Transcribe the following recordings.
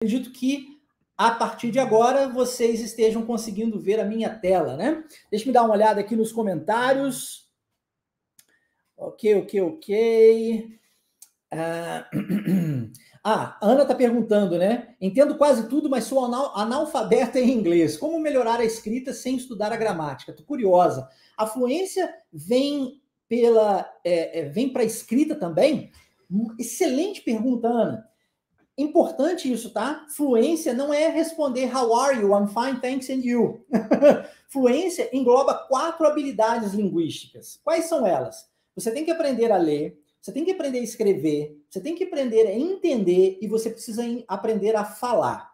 Acredito que a partir de agora vocês estejam conseguindo ver a minha tela, né? Deixa eu dar uma olhada aqui nos comentários. Ok. A Ana está perguntando, né? Entendo quase tudo, mas sou analfabeta em inglês. Como melhorar a escrita sem estudar a gramática? Estou curiosa. A fluência vem vem para a escrita também? Excelente pergunta, Ana. Importante isso, tá? Fluência não é responder how are you? I'm fine, thanks, and you. Fluência engloba 4 habilidades linguísticas. Quais são elas? Você tem que aprender a ler, você tem que aprender a escrever, você tem que aprender a entender e você precisa aprender a falar.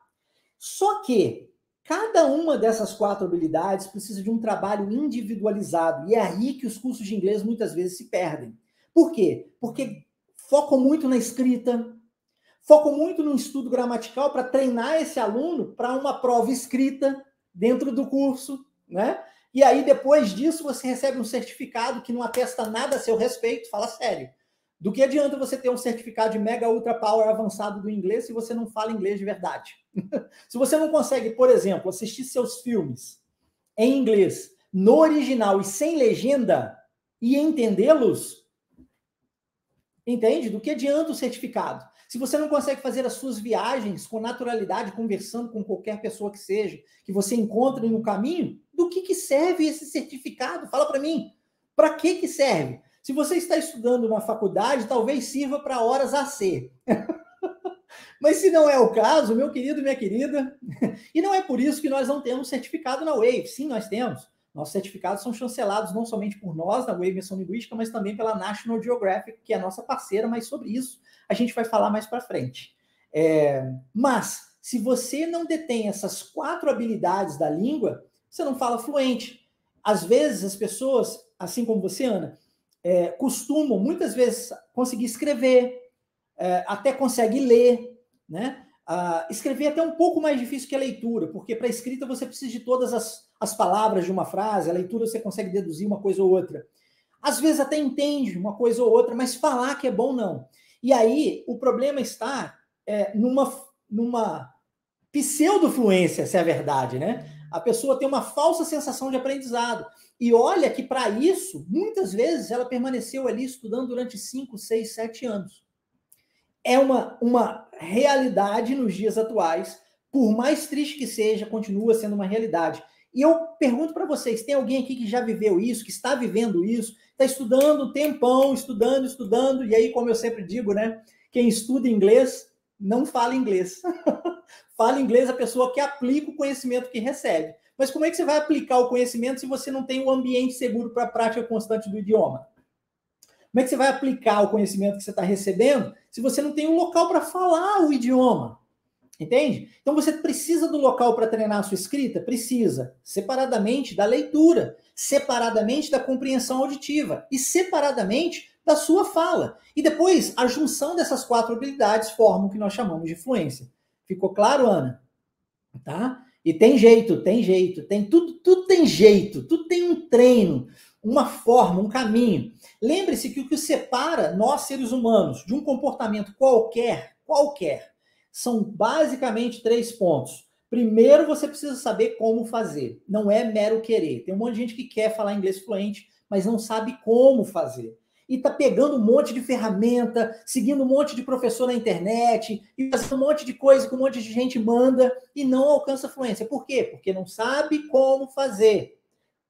Só que cada uma dessas 4 habilidades precisa de um trabalho individualizado e é aí que os cursos de inglês muitas vezes se perdem. Por quê? Porque focam muito na escrita, foco muito no estudo gramatical para treinar esse aluno para uma prova escrita dentro do curso, né? E aí, depois disso, você recebe um certificado que não atesta nada a seu respeito, fala sério. Do que adianta você ter um certificado de Mega Ultra Power avançado do inglês se você não fala inglês de verdade? Se você não consegue, por exemplo, assistir seus filmes em inglês, no original e sem legenda, e entendê-los, entende? Do que adianta o certificado? Se você não consegue fazer as suas viagens com naturalidade, conversando com qualquer pessoa que seja, que você encontre no caminho, do que serve esse certificado? Fala para mim. Para que serve? Se você está estudando na faculdade, talvez sirva para horas AC. Mas se não é o caso, meu querido e minha querida, e não é por isso que nós não temos certificado na Wave. Sim, nós temos. Nossos certificados são chancelados não somente por nós, na Wave Imersão Linguística, mas também pela National Geographic, que é a nossa parceira, mas sobre isso a gente vai falar mais para frente. Mas, se você não detém essas 4 habilidades da língua, você não fala fluente. Às vezes, as pessoas, assim como você, Ana, costumam, muitas vezes, conseguir escrever, até consegue ler, né? Escrever é até um pouco mais difícil que a leitura, porque para a escrita você precisa de todas as palavras de uma frase, a leitura você consegue deduzir uma coisa ou outra. Às vezes até entende uma coisa ou outra, mas falar que é bom, não. E aí, o problema está numa pseudofluência, se é verdade, né? A pessoa tem uma falsa sensação de aprendizado. E olha que, para isso, muitas vezes ela permaneceu ali estudando durante 5, 6, 7 anos. É uma realidade nos dias atuais, por mais triste que seja, continua sendo uma realidade. E eu pergunto para vocês, tem alguém aqui que já viveu isso, que está vivendo isso, está estudando um tempão, estudando, e aí, como eu sempre digo, né, quem estuda inglês não fala inglês. Fala inglês a pessoa que aplica o conhecimento que recebe. Mas como é que você vai aplicar o conhecimento se você não tem um ambiente seguro para a prática constante do idioma? Como é que você vai aplicar o conhecimento que você está recebendo se você não tem um local para falar o idioma? Entende? Então você precisa do local para treinar a sua escrita? Precisa. Separadamente da leitura, separadamente da compreensão auditiva e separadamente da sua fala. E depois, a junção dessas 4 habilidades forma o que nós chamamos de fluência. Ficou claro, Ana? Tá? E tem jeito, tudo tem jeito, tudo tem um treino, uma forma, um caminho. Lembre-se que o que separa nós, seres humanos, de um comportamento qualquer, são basicamente 3 pontos. Primeiro, você precisa saber como fazer. Não é mero querer. Tem um monte de gente que quer falar inglês fluente, mas não sabe como fazer. E tá pegando um monte de ferramenta, seguindo um monte de professor na internet, e fazendo um monte de coisa que um monte de gente manda e não alcança fluência. Por quê? Porque não sabe como fazer.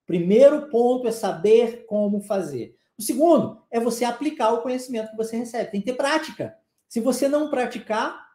Primeiro ponto é saber como fazer. O segundo é você aplicar o conhecimento que você recebe. Tem que ter prática. Se você não praticar,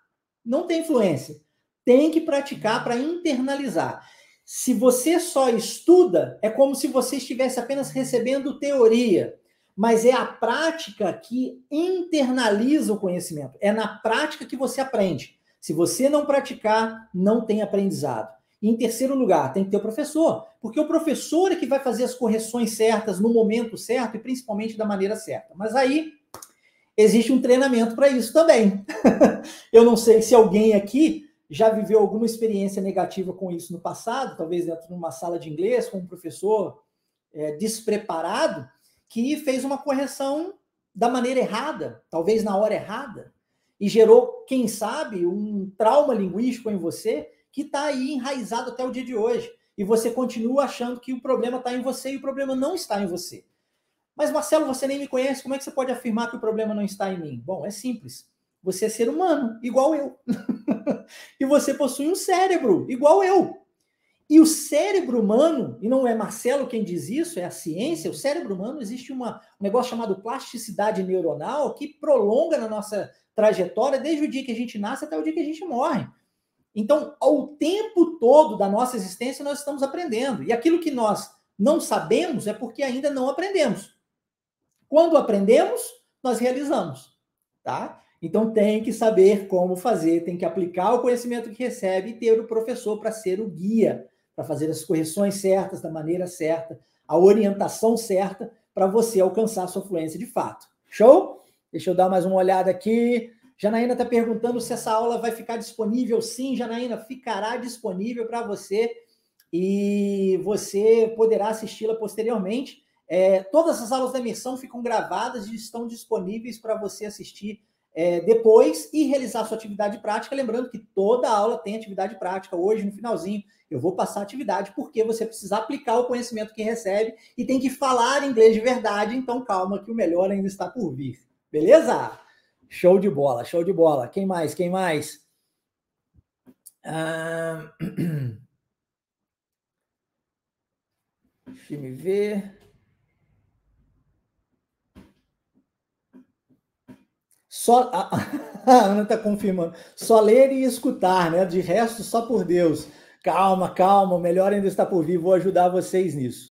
não tem fluência. Tem que praticar para internalizar. Se você só estuda, é como se você estivesse apenas recebendo teoria. Mas é a prática que internaliza o conhecimento. É na prática que você aprende. Se você não praticar, não tem aprendizado. E em terceiro lugar, tem que ter o professor, porque o professor é que vai fazer as correções certas no momento certo e principalmente da maneira certa. Mas aí existe um treinamento para isso também. Eu não sei se alguém aqui já viveu alguma experiência negativa com isso no passado, talvez dentro de uma sala de inglês, com um professor despreparado, que fez uma correção da maneira errada, talvez na hora errada. e gerou, quem sabe, um trauma linguístico em você que está aí enraizado até o dia de hoje. E você continua achando que o problema está em você e o problema não está em você. Mas, Marcelo, você nem me conhece, como é que você pode afirmar que o problema não está em mim? Bom, é simples. Você é ser humano, igual eu. E você possui um cérebro, igual eu. E o cérebro humano, e não é Marcelo quem diz isso, é a ciência, o cérebro humano, existe um negócio chamado plasticidade neuronal que prolonga na nossa trajetória desde o dia que a gente nasce até o dia que a gente morre. Então, ao tempo todo da nossa existência, nós estamos aprendendo. E aquilo que nós não sabemos é porque ainda não aprendemos. Quando aprendemos, nós realizamos, tá? Então tem que saber como fazer, tem que aplicar o conhecimento que recebe e ter o professor para ser o guia, para fazer as correções certas, da maneira certa, a orientação certa para você alcançar a sua fluência de fato. Show? Deixa eu dar mais uma olhada aqui. Janaína está perguntando se essa aula vai ficar disponível. Sim, Janaína, ficará disponível para você e você poderá assisti-la posteriormente. Todas as aulas da imersão ficam gravadas e estão disponíveis para você assistir depois e realizar sua atividade prática. Lembrando que toda aula tem atividade prática. Hoje, no finalzinho, eu vou passar a atividade porque você precisa aplicar o conhecimento que recebe e tem que falar inglês de verdade. Então, calma que o melhor ainda está por vir. Beleza? Show de bola, show de bola. Quem mais? Quem mais? Deixa eu me ver. Só a Ana está confirmando. Só ler e escutar, né? De resto, só por Deus. Calma, calma. O melhor ainda está por vir. Vou ajudar vocês nisso.